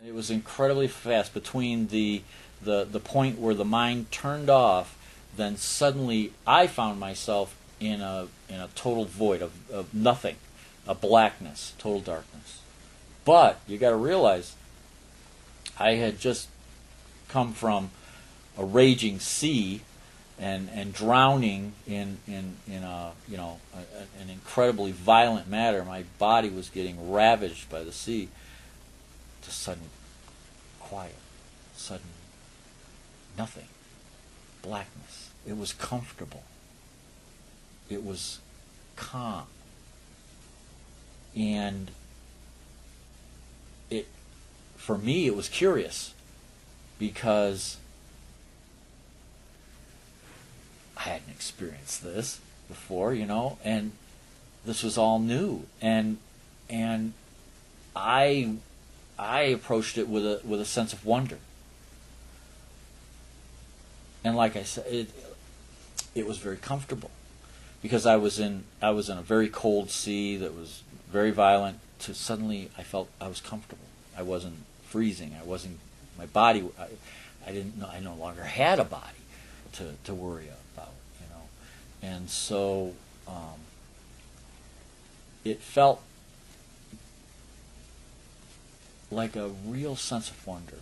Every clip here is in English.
It was incredibly fast between the point where the mind turned off, then suddenly I found myself in a total void of nothing, a blackness, total darkness. But you got to realize I had just come from a raging sea and drowning in a an incredibly violent manner. My body was getting ravaged by the sea. To sudden quiet, sudden nothing, blackness. It was comfortable. It was calm. And it, for me, it was curious because I hadn't experienced this before, and this was all new. And I approached it with a sense of wonder. And like I said, it was very comfortable because I was in a very cold sea that was very violent. To suddenly I felt I was comfortable. I wasn't freezing. I wasn't. My body. I didn't know. I no longer had a body to worry about. And so it felt like a real sense of wonder.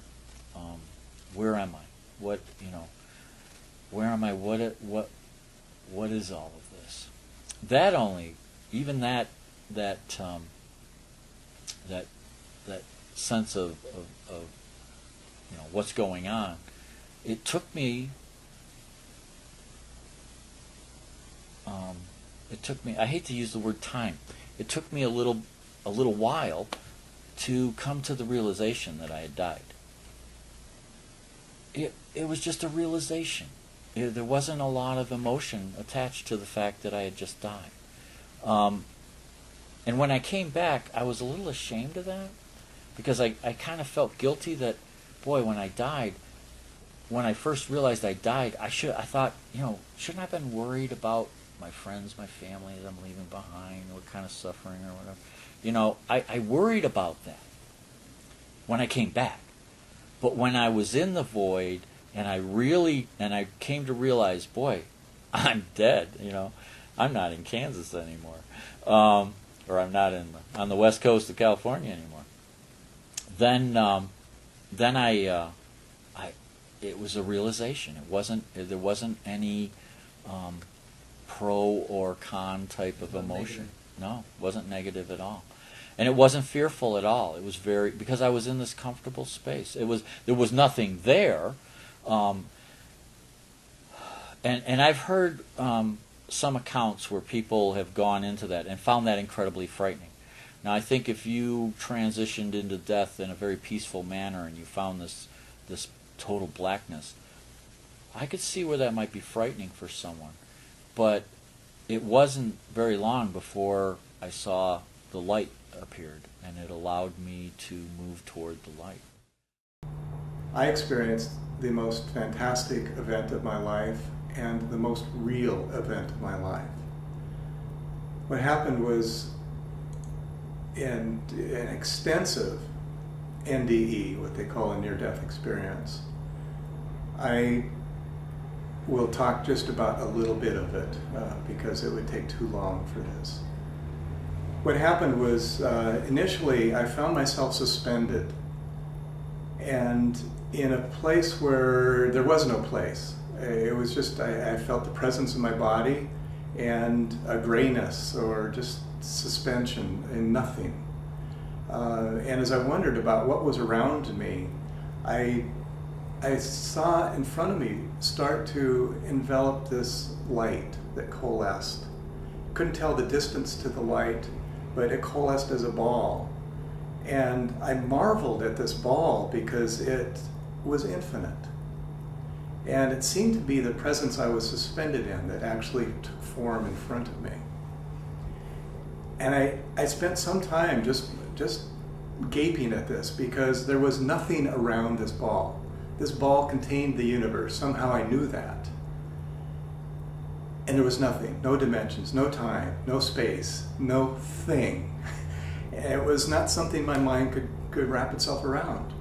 Where am I? Where am I? What is all of this? That sense of what's going on. It took me. I hate to use the word time. It took me a little while to come to the realization that I had died. It was just a realization. There wasn't a lot of emotion attached to the fact that I had just died. And when I came back, I was a little ashamed of that because I kind of felt guilty that, boy, when I first realized I died, I thought, shouldn't I have been worried about my friends, my family that I'm leaving behind, what kind of suffering or whatever. I worried about that when I came back. But when I was in the void and I came to realize, boy, I'm dead, I'm not in Kansas anymore. Or I'm not on the west coast of California anymore. Then it was a realization. There wasn't any pro or con type of emotion. No, it wasn't negative at all. And it wasn't fearful at all. It was because I was in this comfortable space. There was nothing there. And I've heard some accounts where people have gone into that and found that incredibly frightening. Now, I think if you transitioned into death in a very peaceful manner and you found this total blackness, I could see where that might be frightening for someone. But it wasn't very long before I saw the light appeared, and it allowed me to move toward the light. I experienced the most fantastic event of my life and the most real event of my life. What happened was in an extensive NDE, what they call a near-death experience. I will talk just about a little bit of it because it would take too long for this. What happened was initially I found myself suspended and in a place where there was no place. It was just, I felt the presence of my body and a grayness or just suspension and nothing. And as I wondered about what was around me, I saw in front of me start to envelop this light that coalesced. Couldn't tell the distance to the light, but it coalesced as a ball. And I marveled at this ball because it was infinite. And it seemed to be the presence I was suspended in that actually took form in front of me. And I spent some time just gaping at this because there was nothing around this ball. This ball contained the universe. Somehow I knew that. And there was nothing, no dimensions, no time, no space, no thing. It was not something my mind could wrap itself around.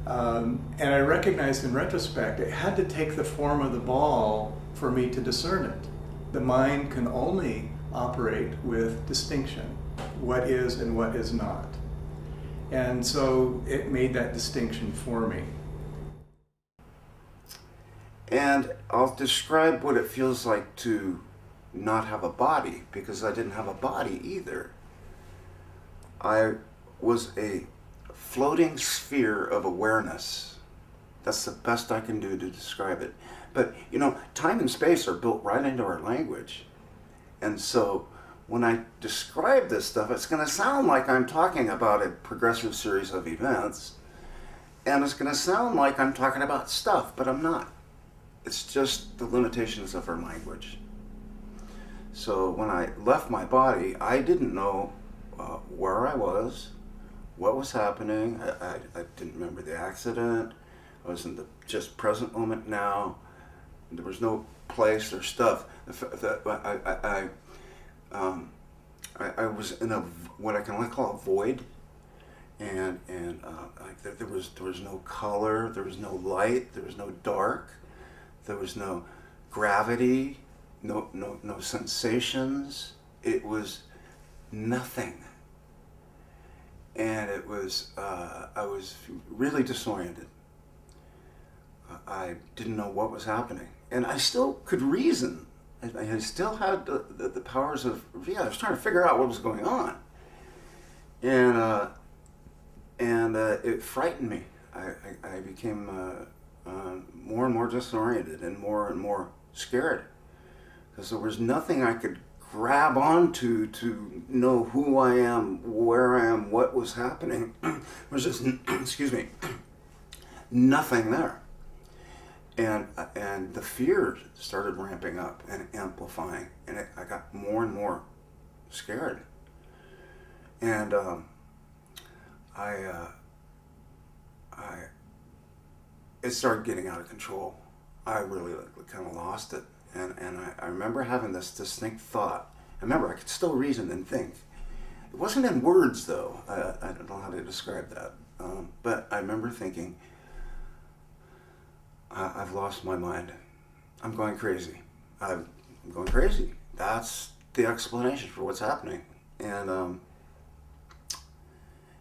And I recognized in retrospect, it had to take the form of the ball for me to discern it. The mind can only operate with distinction, what is and what is not. And so it made that distinction for me. And I'll describe what it feels like to not have a body, because I didn't have a body either. I was a floating sphere of awareness. That's the best I can do to describe it. But, you know, time and space are built right into our language. And so when I describe this stuff, it's going to sound like I'm talking about a progressive series of events. And it's going to sound like I'm talking about stuff, but I'm not. It's just the limitations of our language. So when I left my body, I didn't know where I was, what was happening. I didn't remember the accident. I was in the just present moment now. There was no place or stuff. I was in a what I can only call a void, and there was no color, there was no light, there was no dark, there was no gravity, no sensations. It was nothing. And it was, I was really disoriented. I didn't know what was happening. And I still could reason. I still had the powers of, I was trying to figure out what was going on. And it frightened me. I became more and more disoriented and more scared. Because there was nothing I could grab onto to know who I am, where I am, what was happening. There was just, excuse me, nothing there. And the fear started ramping up and amplifying, and I got more and more scared. And it started getting out of control. I really kind of lost it. And I remember having this distinct thought. I remember I could still reason and think. It wasn't in words, though. I don't know how to describe that. But I remember thinking, I've lost my mind. I'm going crazy. I'm going crazy. That's the explanation for what's happening. And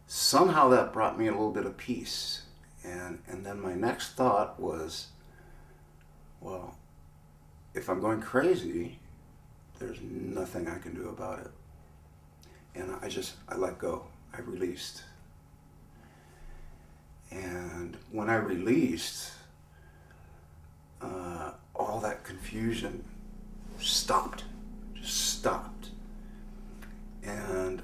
somehow that brought me a little bit of peace. And then my next thought was, well, if I'm going crazy, there's nothing I can do about it. And I let go. I released. And when I released, all that confusion stopped. Just stopped. And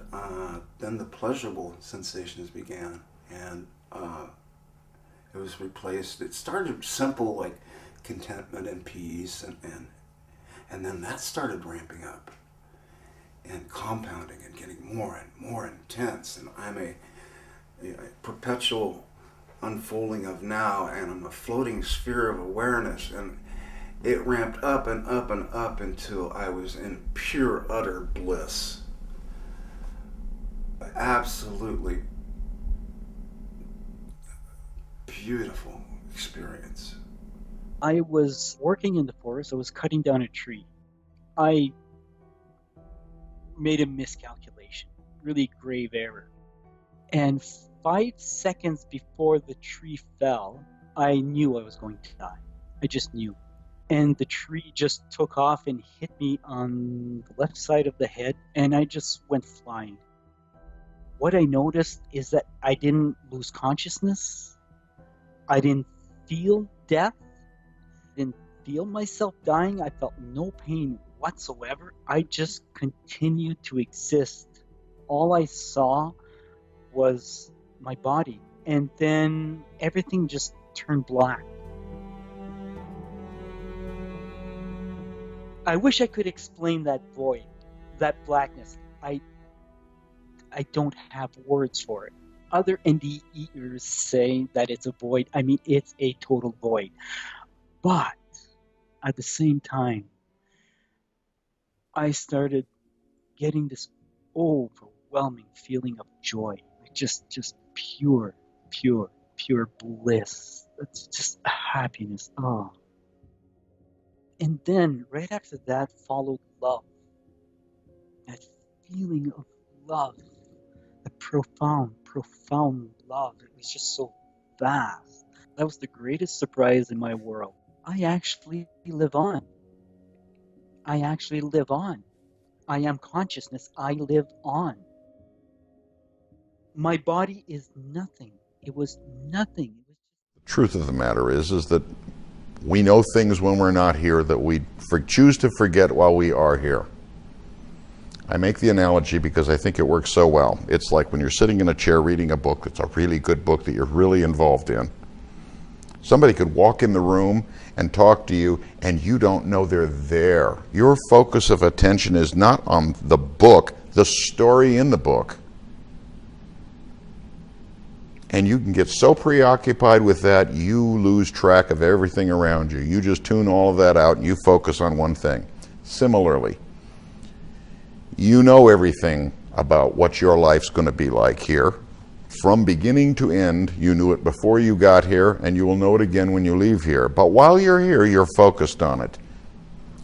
then the pleasurable sensations began. And it was replaced. It started simple, like contentment and peace, and then that started ramping up and compounding and getting more and more intense. And I'm a perpetual unfolding of now, and I'm a floating sphere of awareness, and it ramped up and up and up until I was in pure, utter bliss. Absolutely beautiful experience. I was working in the forest. I was cutting down a tree. I made a miscalculation, really grave error. And 5 seconds before the tree fell, I knew I was going to die. I just knew. And the tree just took off and hit me on the left side of the head, and I just went flying. What I noticed is that I didn't lose consciousness. I didn't feel death. Didn't feel myself dying. I felt no pain whatsoever. I just continued to exist. All I saw was my body, and then everything just turned black. I wish I could explain that void, that blackness. I don't have words for it. Other NDEers say that it's a void. I mean, it's a total void. But at the same time, I started getting this overwhelming feeling of joy, like just pure pure bliss. It's just happiness. Oh. And then right after that followed love. That feeling of love. A profound, profound love. It was just so vast. That was the greatest surprise in my world. I actually live on. I actually live on. I am consciousness. I live on. My body is nothing. It was nothing. The truth of the matter is that we know things when we're not here that we choose to forget while we are here. I make the analogy because I think it works so well. It's like when you're sitting in a chair reading a book that's a really good book that you're really involved in. Somebody could walk in the room and talk to you and you don't know they're there. Your focus of attention is not on the book, the story in the book. And you can get so preoccupied with that, you lose track of everything around you. You just tune all of that out and you focus on one thing. Similarly, you know everything about what your life's going to be like here. From beginning to end, you knew it before you got here, and you will know it again when you leave here. But while you're here, you're focused on it.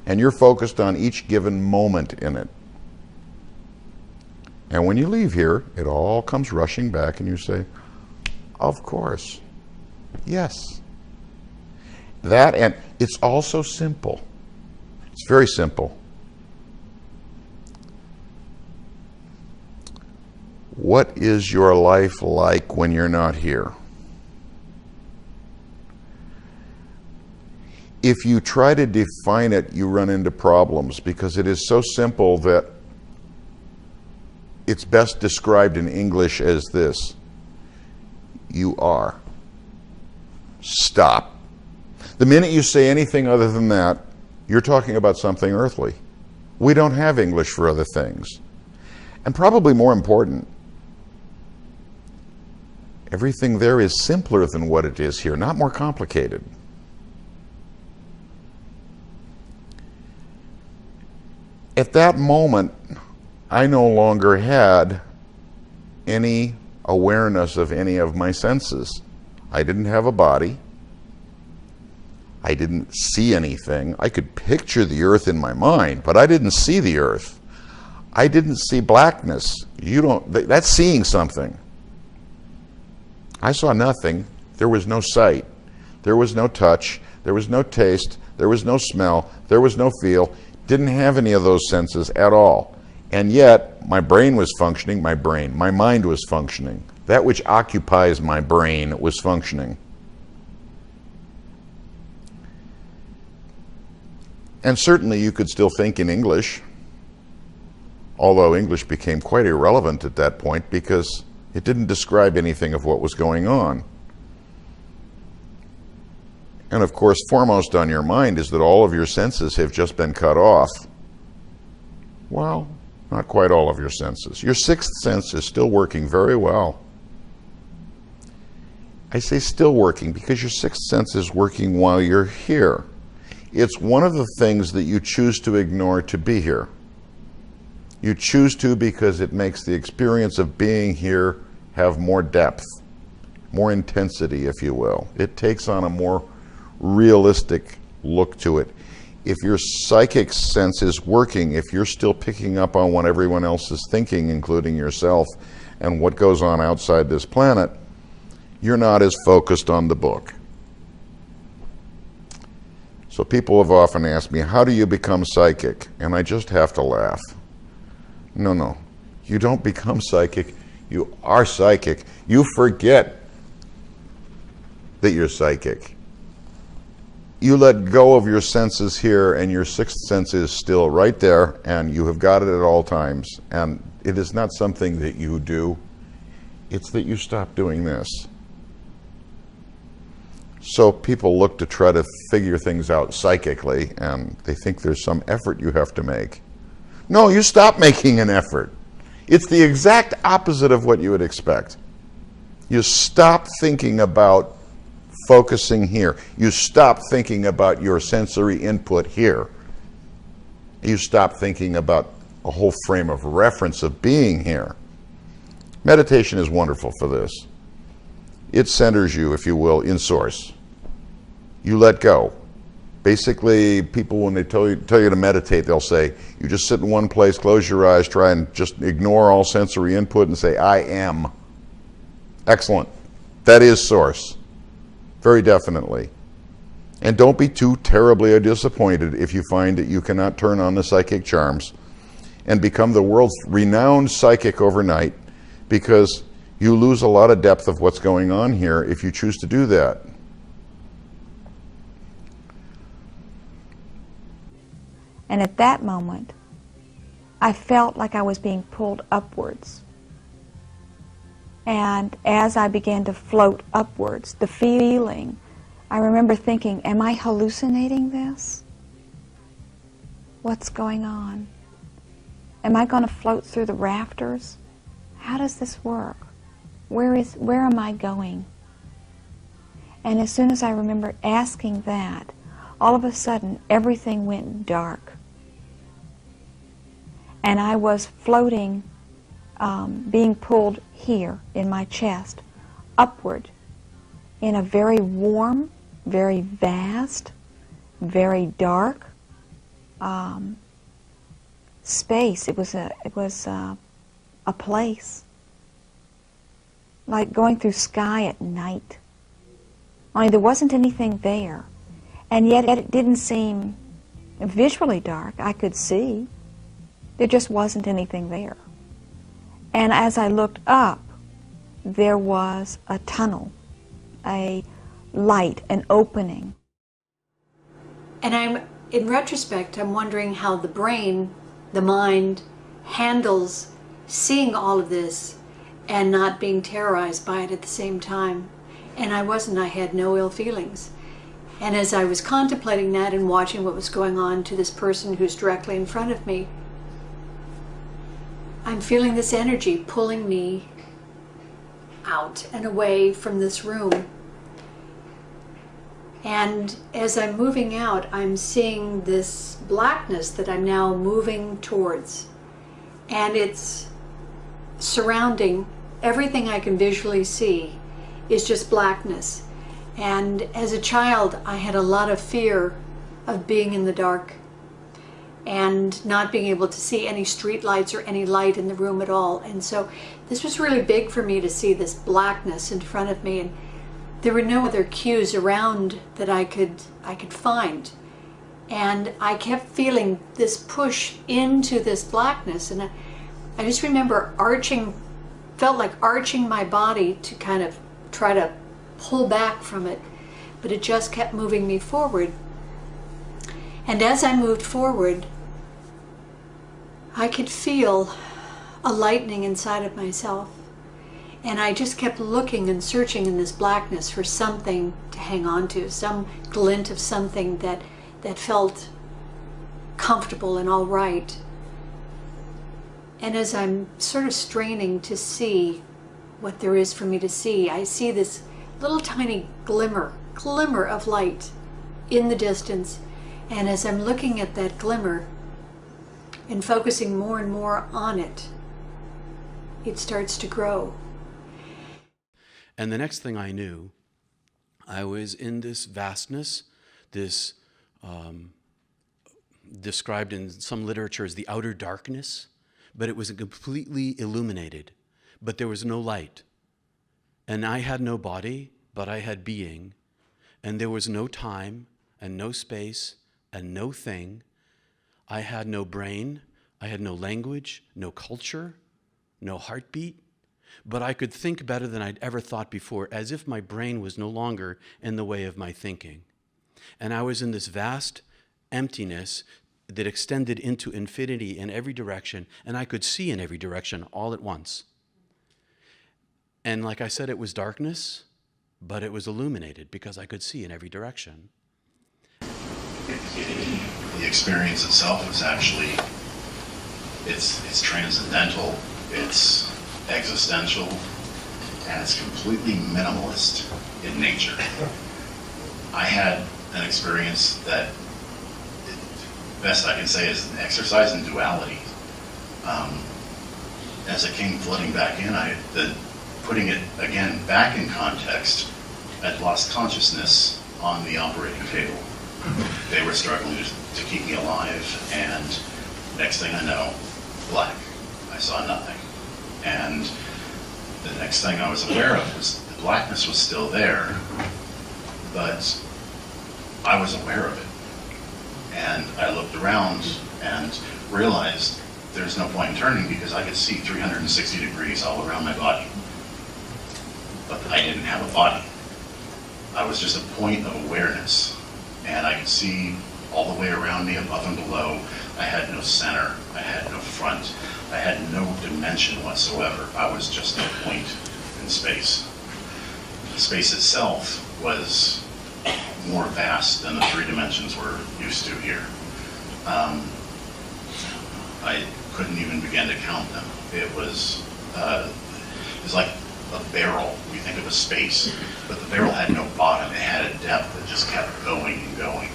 And you're focused on each given moment in it. And when you leave here, it all comes rushing back, and you say, of course, yes. That, and it's also simple. It's very simple. What is your life like when you're not here? If you try to define it, you run into problems because it is so simple that it's best described in English as this. You are. Stop. The minute you say anything other than that, you're talking about something earthly. We don't have English for other things. And probably more important, everything there is simpler than what it is here, not more complicated. At that moment, I no longer had any awareness of any of my senses. I didn't have a body. I didn't see anything. I could picture the earth in my mind, but I didn't see the earth. I didn't see blackness. That's seeing something. I saw nothing. There was no sight. There was no touch. There was no taste. There was no smell. There was no feel. Didn't have any of those senses at all. And yet, my brain was functioning, my mind was functioning. That which occupies my brain was functioning. And certainly you could still think in English, although English became quite irrelevant at that point because it didn't describe anything of what was going on. And of course, foremost on your mind is that all of your senses have just been cut off. Well, not quite all of your senses. Your sixth sense is still working very well. I say still working because your sixth sense is working while you're here. It's one of the things that you choose to ignore to be here. You choose to because it makes the experience of being here have more depth, more intensity, if you will. It takes on a more realistic look to it. If your psychic sense is working, if you're still picking up on what everyone else is thinking, including yourself, and what goes on outside this planet, you're not as focused on the book. So people have often asked me, how do you become psychic? And I just have to laugh. No, you don't become psychic. You are psychic. You forget that you're psychic. You let go of your senses here, and your sixth sense is still right there, and you have got it at all times. And it is not something that you do. It's that you stop doing this. So people look to try to figure things out psychically, and they think there's some effort you have to make. No, you stop making an effort. It's the exact opposite of what you would expect. You stop thinking about focusing here. You stop thinking about your sensory input here. You stop thinking about a whole frame of reference of being here. Meditation is wonderful for this. it centers you, if you will, in source. You let go. Basically, people, when they tell you to meditate, they'll say, you just sit in one place, close your eyes, try and just ignore all sensory input and say, I am. Excellent. That is source. Very definitely. And don't be too terribly disappointed if you find that you cannot turn on the psychic charms and become the world's renowned psychic overnight, because you lose a lot of depth of what's going on here if you choose to do that. And at that moment, I felt like I was being pulled upwards. And as I began to float upwards, the feeling, I remember thinking, am I hallucinating this? What's going on? Am I going to float through the rafters? How does this work? Where am I going? And as soon as I remember asking that, all of a sudden everything went dark. And I was floating, being pulled here in my chest, upward, in a very warm, very vast, very dark space. It was a place, like going through sky at night. Only there wasn't anything there, and yet it didn't seem visually dark. I could see. There just wasn't anything there. And as I looked up, there was a tunnel, a light, an opening. And in retrospect, I'm wondering how the brain, the mind, handles seeing all of this and not being terrorized by it at the same time. And I wasn't. I had no ill feelings. And as I was contemplating that and watching what was going on to this person who's directly in front of me, I'm feeling this energy pulling me out and away from this room. And as I'm moving out, I'm seeing this blackness that I'm now moving towards. And it's surrounding everything I can visually see is just blackness. And as a child, I had a lot of fear of being in the dark and not being able to see any street lights or any light in the room at all. And so this was really big for me to see this blackness in front of me, and there were no other cues around that I could find. And I kept feeling this push into this blackness, and I just remember felt like arching my body to kind of try to pull back from it, but it just kept moving me forward. And as I moved forward, I could feel a lightening inside of myself. And I just kept looking and searching in this blackness for something to hang on to, some glint of something that felt comfortable and all right. And as I'm sort of straining to see what there is for me to see, I see this little tiny glimmer of light in the distance. And as I'm looking at that glimmer and focusing more and more on it, it starts to grow. And the next thing I knew, I was in this vastness, this described in some literature as the outer darkness, but it was completely illuminated, but there was no light. And I had no body, but I had being, and there was no time and no space and no thing. I had no brain, I had no language, no culture, no heartbeat, but I could think better than I'd ever thought before, as if my brain was no longer in the way of my thinking. And I was in this vast emptiness that extended into infinity in every direction, and I could see in every direction all at once. And like I said, it was darkness, but it was illuminated because I could see in every direction. The experience itself is actually, it's transcendental, it's existential, and it's completely minimalist in nature. I had an experience that, best I can say, is an exercise in duality. As it came flooding back in, putting it again back in context, I'd lost consciousness on the operating table. They were struggling to keep me alive, and next thing I know, black. I saw nothing. And the next thing I was aware of was the blackness was still there, but I was aware of it. And I looked around and realized there's no point in turning because I could see 360 degrees all around my body. But I didn't have a body. I was just a point of awareness, and I could see all the way around me, above and below. I had no center. I had no front. I had no dimension whatsoever. I was just a point in space. The space itself was more vast than the 3 dimensions we're used to here. I couldn't even begin to count them. It was like a barrel. We think of a space, but the barrel had no bottom. It had a depth that just kept going and going.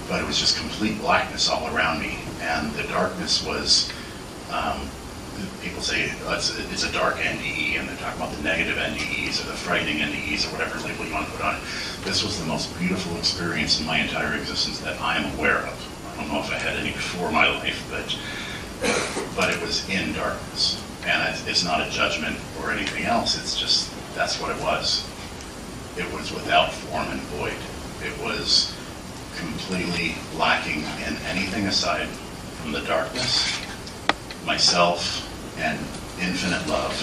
But it was just complete blackness all around me, and the darkness was, people say it's a dark NDE, and they're talking about the negative NDEs or the frightening NDEs or whatever label you want to put on it. This was the most beautiful experience in my entire existence that I am aware of. I don't know if I had any before my life, but it was in darkness. And it's not a judgment or anything else, it's just, that's what it was. It was without form and void. It was completely lacking in anything aside from the darkness, myself, and infinite love.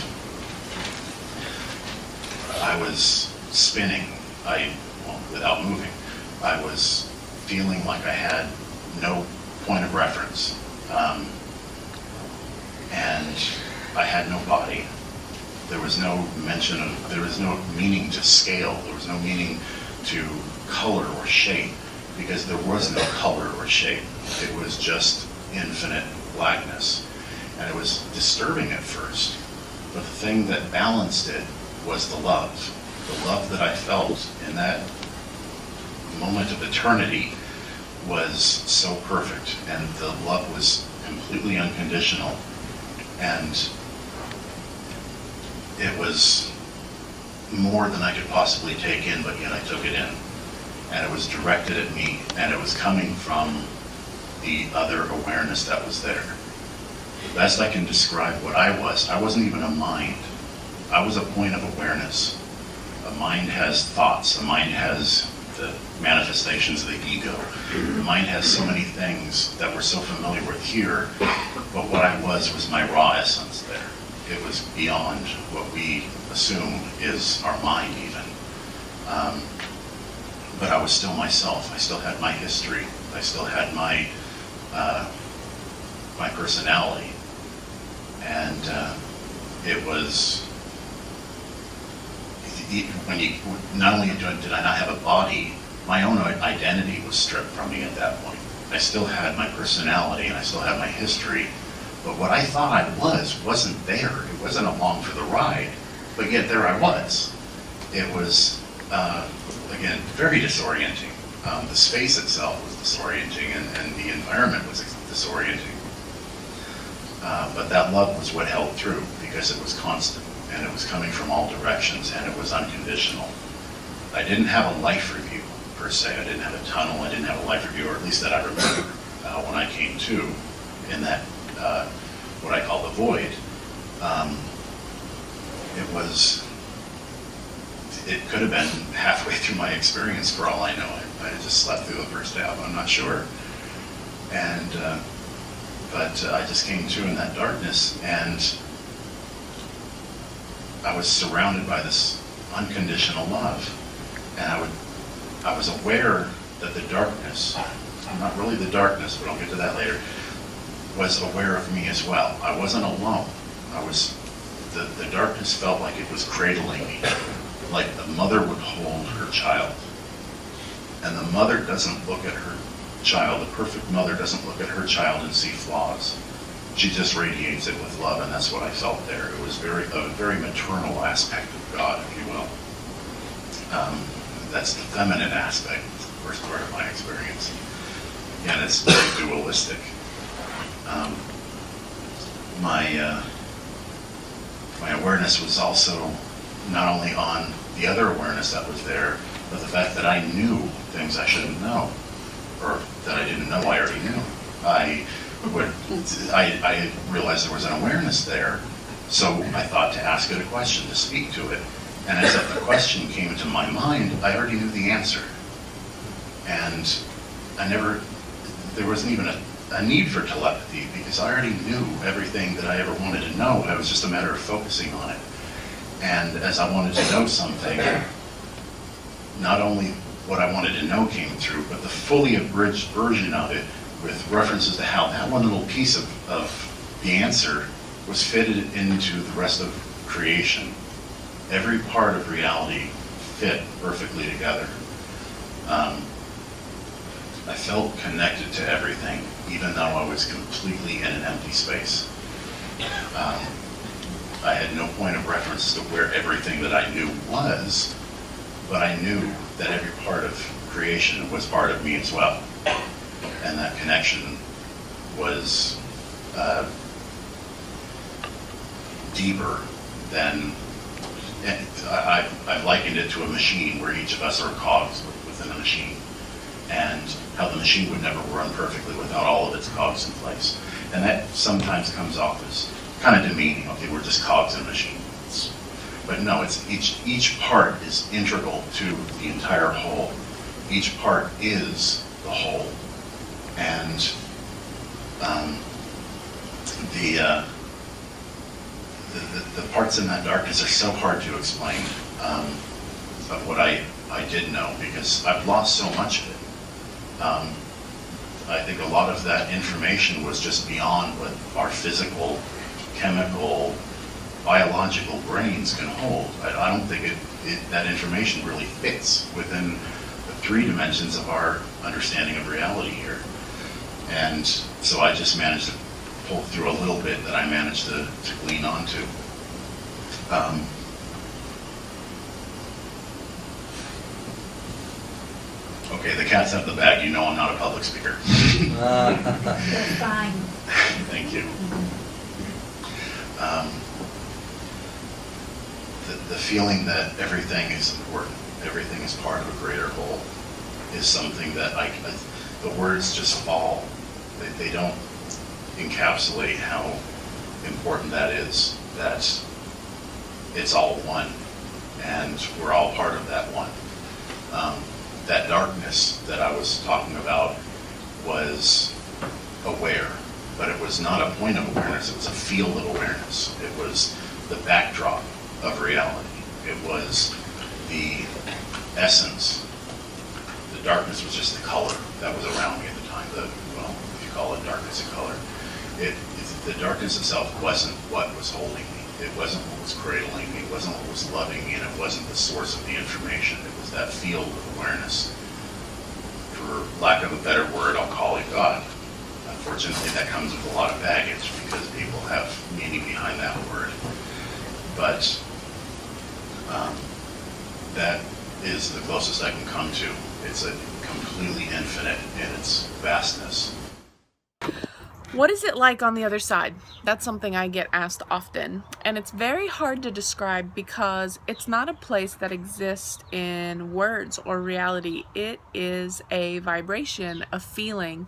I was spinning, without moving. I was feeling like I had no point of reference. And I had no body. There was no mention of, there was no meaning to scale. There was no meaning to color or shape, because there was no color or shape. It was just infinite blackness. And it was disturbing at first, but the thing that balanced it was the love. The love that I felt in that moment of eternity was so perfect, and the love was completely unconditional. And it was more than I could possibly take in, but yet I took it in. And it was directed at me, and it was coming from the other awareness that was there. The best I can describe what I wasn't even a mind. I was a point of awareness. A mind has thoughts. A mind has the manifestations of the ego. The mind has so many things that we're so familiar with here, but what I was my raw essence there. It was beyond what we assume is our mind even. But I was still myself. I still had my history. I still had my my personality. And it was, when you, not only did I not have a body, my own identity was stripped from me at that point. I still had my personality and I still had my history, but what I thought I wasn't there. It wasn't along for the ride, but yet there I was. It was, again, very disorienting. The space itself was disorienting, and the environment was disorienting. But that love was what held through, because it was constant, and it was coming from all directions, and it was unconditional. I didn't have a life review, per se. I didn't have a tunnel. I didn't have a life review, or at least that I remember when I came to in that, what I call the void. It could have been halfway through my experience for all I know. I just slept through the first half, I'm not sure. And, but I just came to in that darkness, and I was surrounded by this unconditional love. And I was aware that the darkness, not really the darkness, but I'll get to that later, was aware of me as well. I wasn't alone. The darkness felt like it was cradling me, like a mother would hold her child. And the mother doesn't look at her child, the perfect mother doesn't look at her child and see flaws. She just radiates it with love, and that's what I felt there. It was a very maternal aspect of God, if you will. That's the feminine aspect, the first part of my experience. And it's very dualistic. my awareness was also not only on the other awareness that was there, but the fact that I knew things I shouldn't know, or that I didn't know I already knew. I realized there was an awareness there, so I thought to ask it a question, to speak to it. And as the question came into my mind, I already knew the answer. And there wasn't even a need for telepathy, because I already knew everything that I ever wanted to know. It was just a matter of focusing on it. And as I wanted to know something, not only what I wanted to know came through, but the fully abridged version of it, with references to how that one little piece of the answer was fitted into the rest of creation. Every part of reality fit perfectly together. I felt connected to everything, even though I was completely in an empty space. I had no point of reference to where everything that I knew was, but I knew that every part of creation was part of me as well. And that connection was deeper than, I've likened it to a machine where each of us are cogs within a machine, and how the machine would never run perfectly without all of its cogs in place. And that sometimes comes off as kind of demeaning. Okay, we're just cogs in a machine. But no, it's each part is integral to the entire whole. Each part is the whole. And the parts in that darkness are so hard to explain, of what I did know, because I've lost so much of it. I think a lot of that information was just beyond what our physical, chemical, biological brains can hold. I don't think that information really fits within the 3 dimensions of our understanding of reality here. And so I just managed to pull through a little bit that I managed to glean onto. Okay, the cat's out of the bag. You know I'm not a public speaker. That's fine. Thank you. The feeling that everything is important, everything is part of a greater whole, is something that the words just fall. They don't encapsulate how important that is, that it's all one, and we're all part of that one. That darkness that I was talking about was aware, but it was not a point of awareness, it was a field of awareness. It was the backdrop of reality. It was the essence. The darkness was just the color that was around me at the time. If you call it darkness a color. The darkness itself wasn't what was holding me. It wasn't what was cradling me. It wasn't what was loving me, and it wasn't the source of the information. It was that field of awareness. For lack of a better word, I'll call it God. Unfortunately, that comes with a lot of baggage, because people have meaning behind that word. But that is the closest I can come to. It's a completely infinite in its vastness. What is it like on the other side? That's something I get asked often, and it's very hard to describe because it's not a place that exists in words or reality. It is a vibration, a feeling.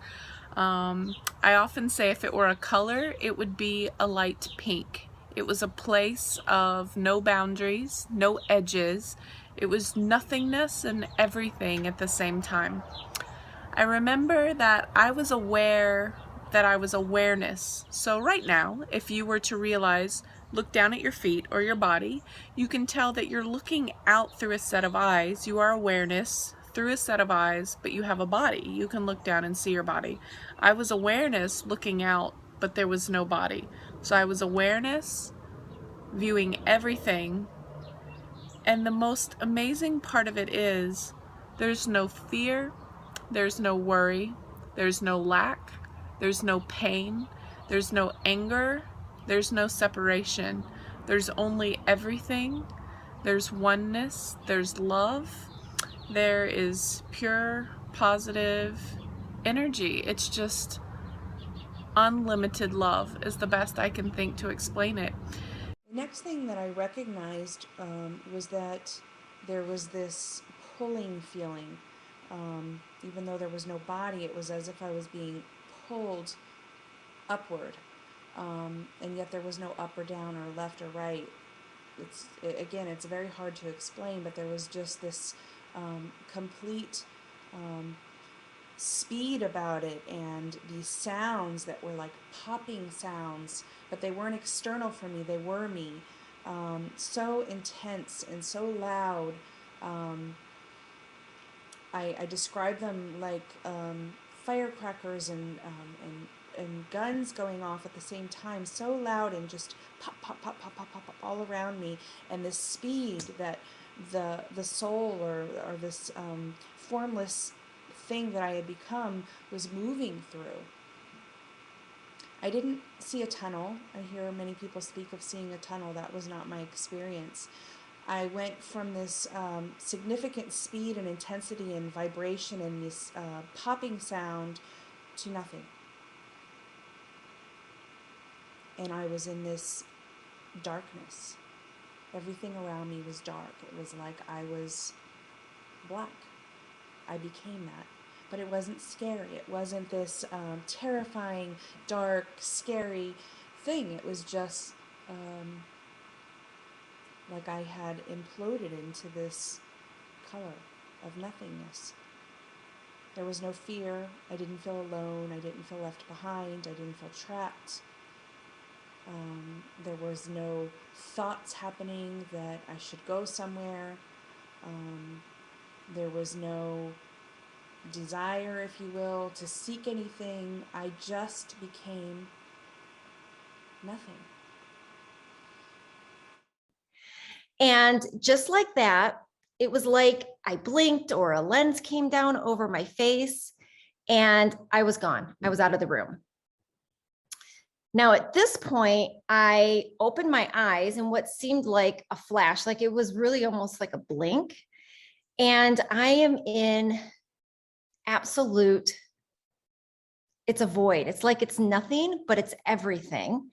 I often say if it were a color, it would be a light pink. It was a place of no boundaries, no edges. It was nothingness and everything at the same time. I remember that I was aware that I was awareness. So right now, if you were to realize, look down at your feet or your body, you can tell that you're looking out through a set of eyes. You are awareness through a set of eyes, but you have a body. You can look down and see your body. I was awareness looking out, but there was no body. So I was awareness, viewing everything. And the most amazing part of it is there's no fear, there's no worry, there's no lack, there's no pain, there's no anger, there's no separation. There's only everything. There's oneness, there's love, there is pure, positive energy. It's just unlimited love is the best I can think to explain it. Next thing that I recognized was that there was this pulling feeling. Even though there was no body, it was as if I was being pulled upward. And yet there was no up or down or left or right. It's very hard to explain, but there was just this complete speed about it, and these sounds that were like popping sounds, but they weren't external for me, they were me. So intense and so loud. I describe them like firecrackers and guns going off at the same time, so loud, and just pop, pop, pop, pop, pop, pop, pop all around me, and this speed that the soul or this formless thing that I had become was moving through. I didn't see a tunnel. I hear many people speak of seeing a tunnel. That was not my experience. I went from this significant speed and intensity and vibration and this popping sound to nothing. And I was in this darkness. Everything around me was dark. It was like I was black. I became that. But it wasn't scary. It wasn't this terrifying, dark, scary thing. It was just like I had imploded into this color of nothingness. There was no fear. I didn't feel alone. I didn't feel left behind. I didn't feel trapped. There was no thoughts happening that I should go somewhere. There was no desire, if you will, to seek anything. I just became nothing. And just like that, it was like I blinked or a lens came down over my face and I was gone. I was out of the room. Now, at this point, I opened my eyes in what seemed like a flash, like it was really almost like a blink. And I am in absolute, it's a void. It's like it's nothing, but it's everything.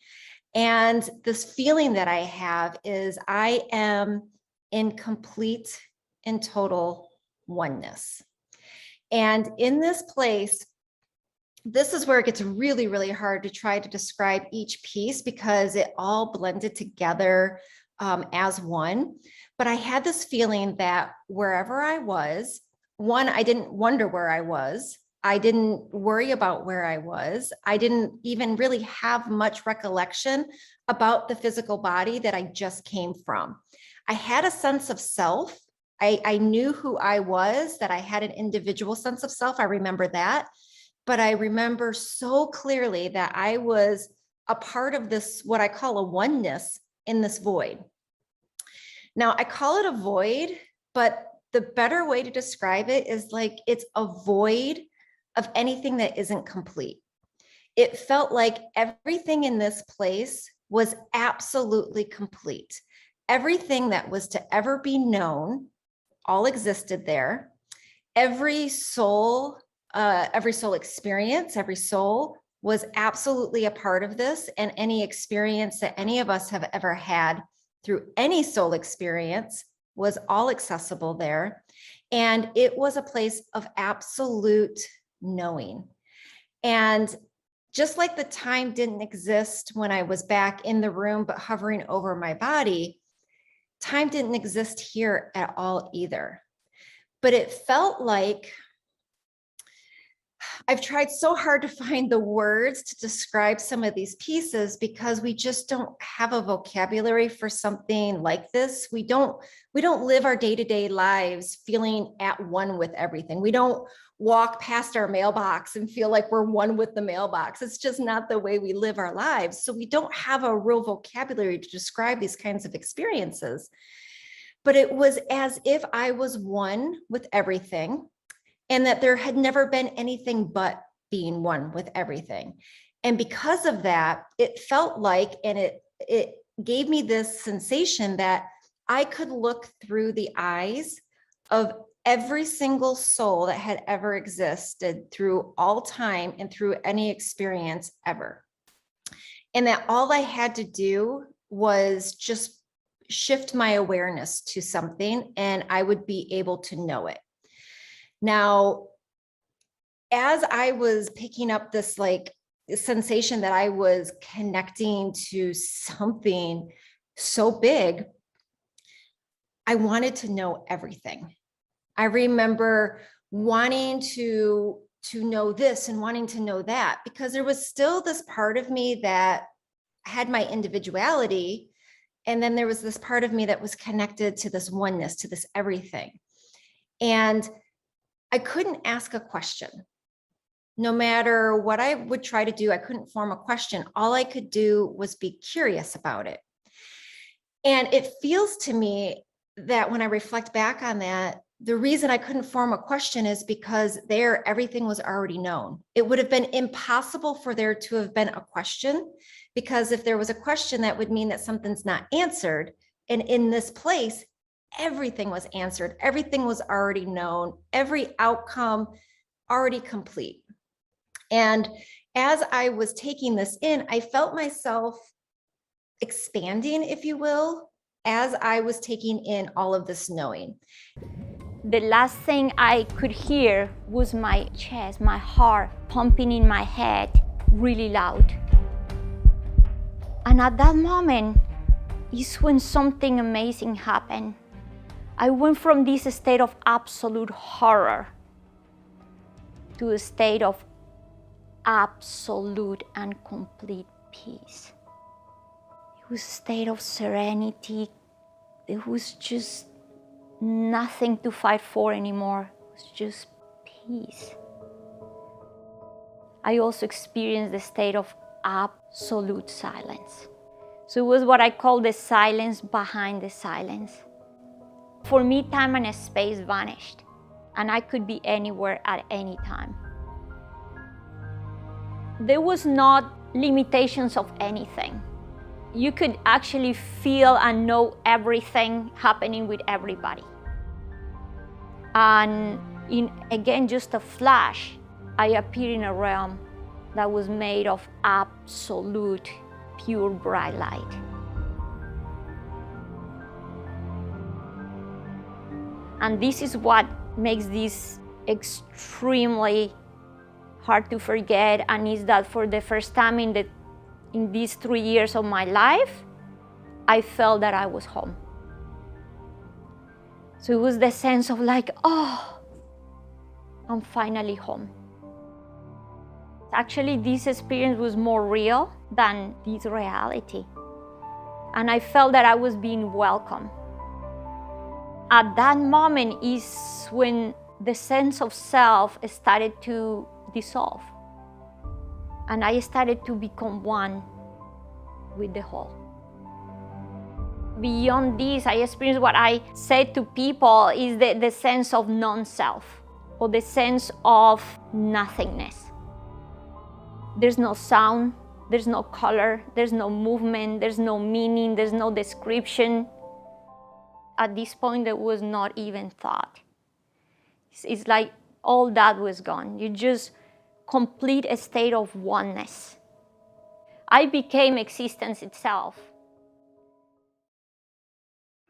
And this feeling that I have is I am in complete and total oneness. And in this place, this is where it gets really, really hard to try to describe each piece because it all blended together as one. But I had this feeling that wherever I was, one, I didn't wonder where I was. I didn't worry about where I was. I didn't even really have much recollection about the physical body that I just came from. I had a sense of self. I knew who I was, that I had an individual sense of self. I remember that. But I remember so clearly that I was a part of this, what I call a oneness in this void. Now, I call it a void, but the better way to describe it is like it's a void of anything that isn't complete. It felt like everything in this place was absolutely complete. Everything that was to ever be known all existed there. Every soul experience, every soul was absolutely a part of this, and any experience that any of us have ever had through any soul experience was all accessible there. And it was a place of absolute knowing. And just like the time didn't exist when I was back in the room, but hovering over my body, time didn't exist here at all either. But it felt like I've tried so hard to find the words to describe some of these pieces because we just don't have a vocabulary for something like this. We don't live our day-to-day lives feeling at one with everything. We don't walk past our mailbox and feel like we're one with the mailbox. It's just not the way we live our lives. So we don't have a real vocabulary to describe these kinds of experiences. But it was as if I was one with everything, and that there had never been anything but being one with everything. And because of that, it felt like, and it gave me this sensation that I could look through the eyes of every single soul that had ever existed through all time and through any experience ever. And that all I had to do was just shift my awareness to something and I would be able to know it. Now, as I was picking up this like sensation that I was connecting to something so big, I wanted to know everything. I remember wanting to know this and wanting to know that, because there was still this part of me that had my individuality. And then there was this part of me that was connected to this oneness, to this everything. And I couldn't ask a question. No matter what I would try to do, I couldn't form a question. All I could do was be curious about it. And it feels to me that when I reflect back on that, the reason I couldn't form a question is because there, everything was already known. It would have been impossible for there to have been a question, because if there was a question, that would mean that something's not answered. And in this place, everything was answered. Everything was already known. Every outcome already complete. And as I was taking this in, I felt myself expanding, if you will, as I was taking in all of this knowing. The last thing I could hear was my chest, my heart pumping in my head really loud. And at that moment is when something amazing happened. I went from this state of absolute horror to a state of absolute and complete peace. It was a state of serenity. It was just nothing to fight for anymore. It was just peace. I also experienced the state of absolute silence. So it was what I call the silence behind the silence. For me, time and space vanished, and I could be anywhere at any time. There was not limitations of anything. You could actually feel and know everything happening with everybody. And in, again, just a flash, I appeared in a realm that was made of absolute, pure, bright light. And this is what makes this extremely hard to forget, and is that for the first time in these 3 years of my life, I felt that I was home. So it was the sense of like, oh, I'm finally home. Actually, this experience was more real than this reality. And I felt that I was being welcomed. At that moment is when the sense of self started to dissolve. And I started to become one with the whole. Beyond this, I experienced what I said to people is the sense of non-self, or the sense of nothingness. There's no sound, there's no color, there's no movement, there's no meaning, there's no description. At this point, there was not even thought. It's like all that was gone. You just complete a state of oneness. I became existence itself.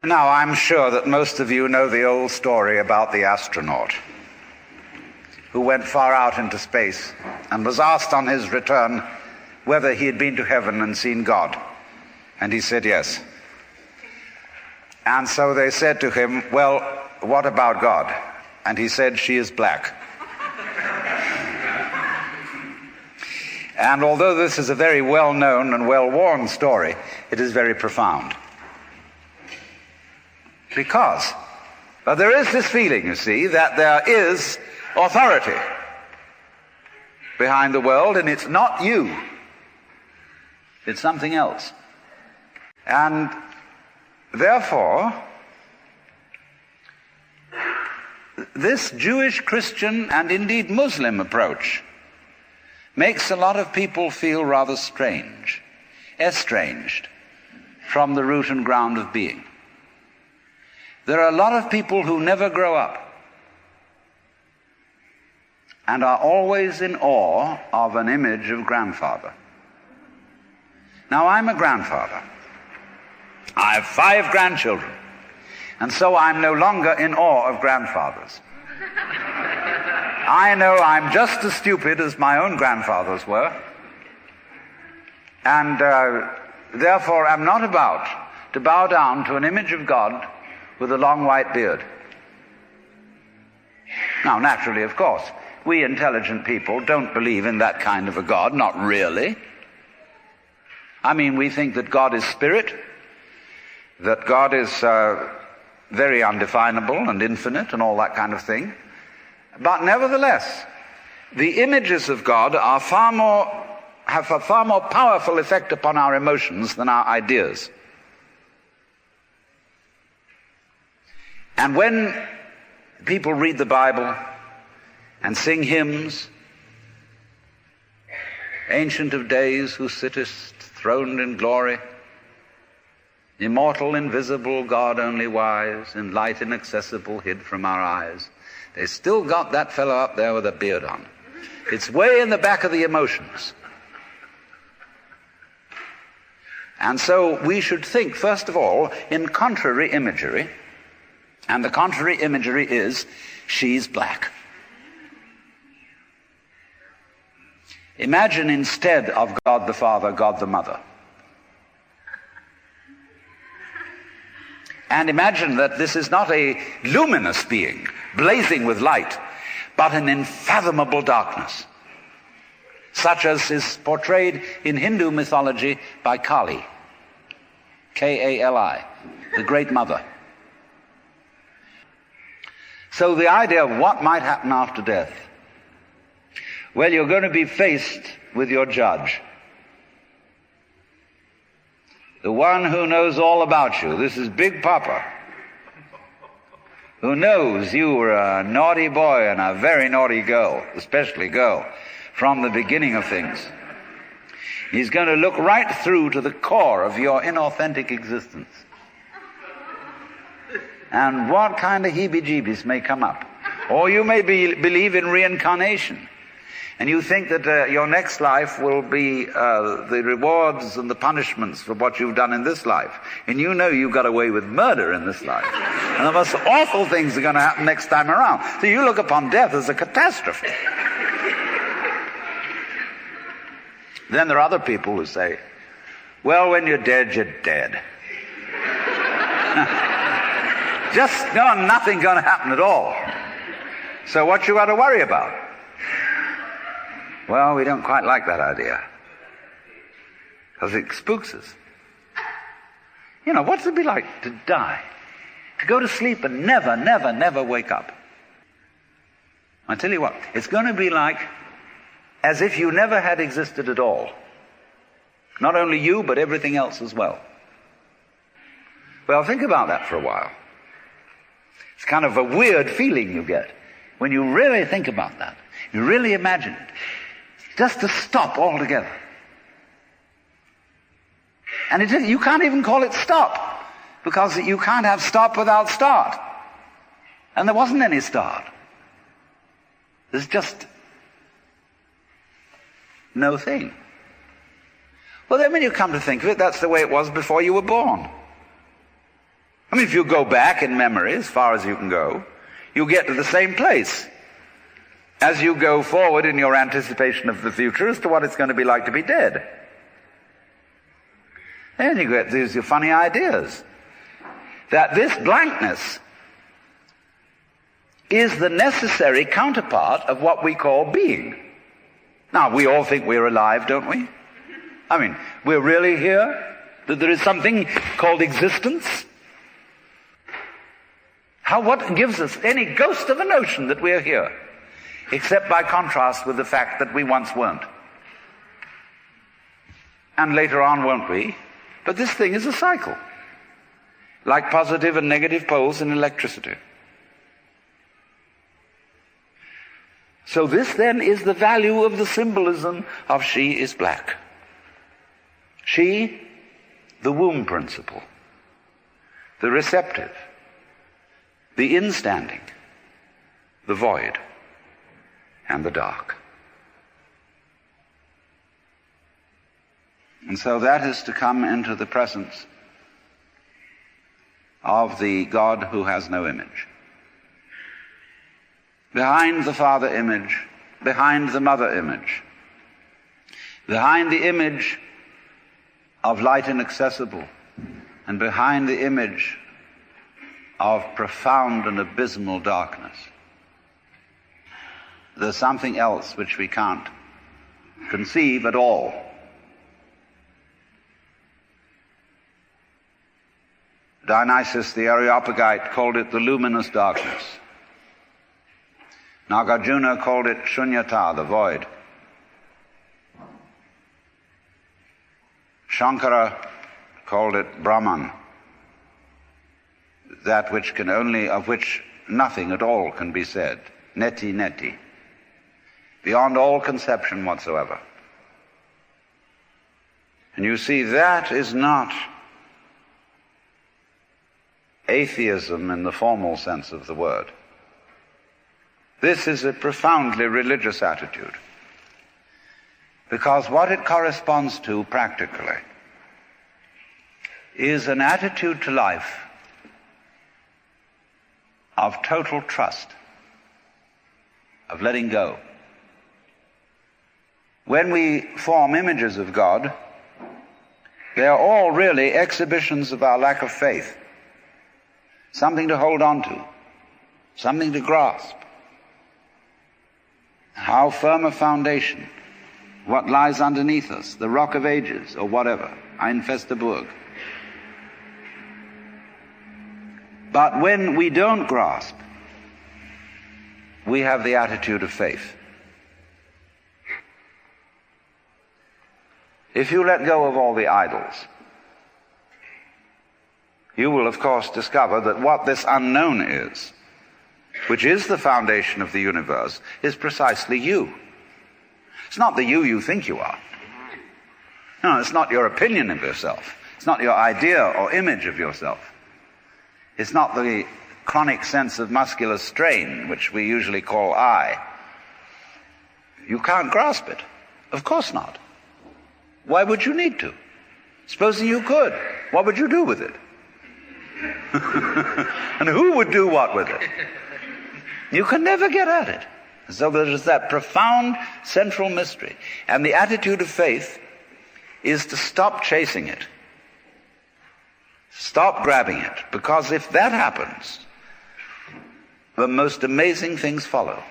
Now, I'm sure that most of you know the old story about the astronaut who went far out into space and was asked on his return whether he had been to heaven and seen God. And he said yes. And so they said to him, well, what about God? And he said, she is black. And although this is a very well-known and well-worn story, it is very profound. Because there is this feeling, you see, that there is authority behind the world, and it's not you. It's something else. And therefore, this Jewish, Christian, and indeed Muslim approach makes a lot of people feel rather strange, estranged from the root and ground of being. There are a lot of people who never grow up and are always in awe of an image of grandfather. Now, I'm a grandfather, I have 5 grandchildren, and so I'm no longer in awe of grandfathers. I know I'm just as stupid as my own grandfathers were, and therefore am not about to bow down to an image of God with a long white beard. Now, naturally, of course, we intelligent people don't believe in that kind of a God, not really. I mean, we think that God is spirit, that God is very undefinable and infinite and all that kind of thing. But nevertheless, the images of God are have a far more powerful effect upon our emotions than our ideas. And when people read the Bible and sing hymns, Ancient of Days, who sittest throned in glory, immortal, invisible, God only wise, in light inaccessible, hid from our eyes, they still got that fellow up there with a beard on. It's way in the back of the emotions. And so we should think, first of all, in contrary imagery. And the contrary imagery is, she's black. Imagine instead of God the Father, God the Mother. And imagine that this is not a luminous being, blazing with light, but an unfathomable darkness, such as is portrayed in Hindu mythology by Kali, K-A-L-I, the Great Mother. So the idea of what might happen after death, well, you're going to be faced with your judge, the one who knows all about you. This is Big Papa, who knows you were a naughty boy and a very naughty girl, especially girl, from the beginning of things. He's going to look right through to the core of your inauthentic existence. And what kind of heebie-jeebies may come up. Or you may believe in reincarnation. And you think that your next life will be the rewards and the punishments for what you've done in this life. And you know you got away with murder in this life. And the most awful things are going to happen next time around. So you look upon death as a catastrophe. Then there are other people who say, well, when you're dead, you're dead. Just nothing going to happen at all. So what you got to worry about? Well, we don't quite like that idea, because it spooks us. You know, what's it be like to die? To go to sleep and never, never, never wake up? I tell you what, it's going to be like as if you never had existed at all. Not only you, but everything else as well. Well, think about that for a while. It's kind of a weird feeling you get when you really think about that. You really imagine it. Just to stop altogether. And you can't even call it stop, because you can't have stop without start. And there wasn't any start. There's just no thing. Well, then when you come to think of it, that's the way it was before you were born. I mean, if you go back in memory as far as you can go, you get to the same place as you go forward in your anticipation of the future as to what it's going to be like to be dead. Then you get these funny ideas that this blankness is the necessary counterpart of what we call being. Now, we all think we're alive, don't we? I mean, we're really here? That there is something called existence? What gives us any ghost of a notion that we're here? Except by contrast with the fact that we once weren't. And later on won't we? But this thing is a cycle. Like positive and negative poles in electricity. So this then is the value of the symbolism of she is black. She, the womb principle, the receptive, the instanding, the void, and the dark. And so that is to come into the presence of the God who has no image. Behind the Father image, behind the Mother image, behind the image of light inaccessible, and behind the image of profound and abysmal darkness, there's something else which we can't conceive at all. Dionysius the Areopagite called it the luminous darkness. Nagarjuna called it shunyata, the void. Shankara called it Brahman, that which can only, of which nothing at all can be said. Neti neti, beyond all conception whatsoever. And you see, that is not atheism in the formal sense of the word. This is a profoundly religious attitude, because what it corresponds to practically is an attitude to life of total trust, of letting go. When we form images of God, they are all really exhibitions of our lack of faith, something to hold on to, something to grasp. How firm a foundation, what lies underneath us, the rock of ages, or whatever, ein feste Burg. But when we don't grasp, we have the attitude of faith. If you let go of all the idols, you will of course discover that what this unknown is, which is the foundation of the universe, is precisely you. It's not the you think you are. No, it's not your opinion of yourself. It's not your idea or image of yourself. It's not the chronic sense of muscular strain, which we usually call I. You can't grasp it. Of course not. Why would you need to? Supposing you could, what would you do with it? And who would do what with it? You can never get at it. So there is that profound central mystery. And the attitude of faith is to stop chasing it. Stop grabbing it. Because if that happens, the most amazing things follow.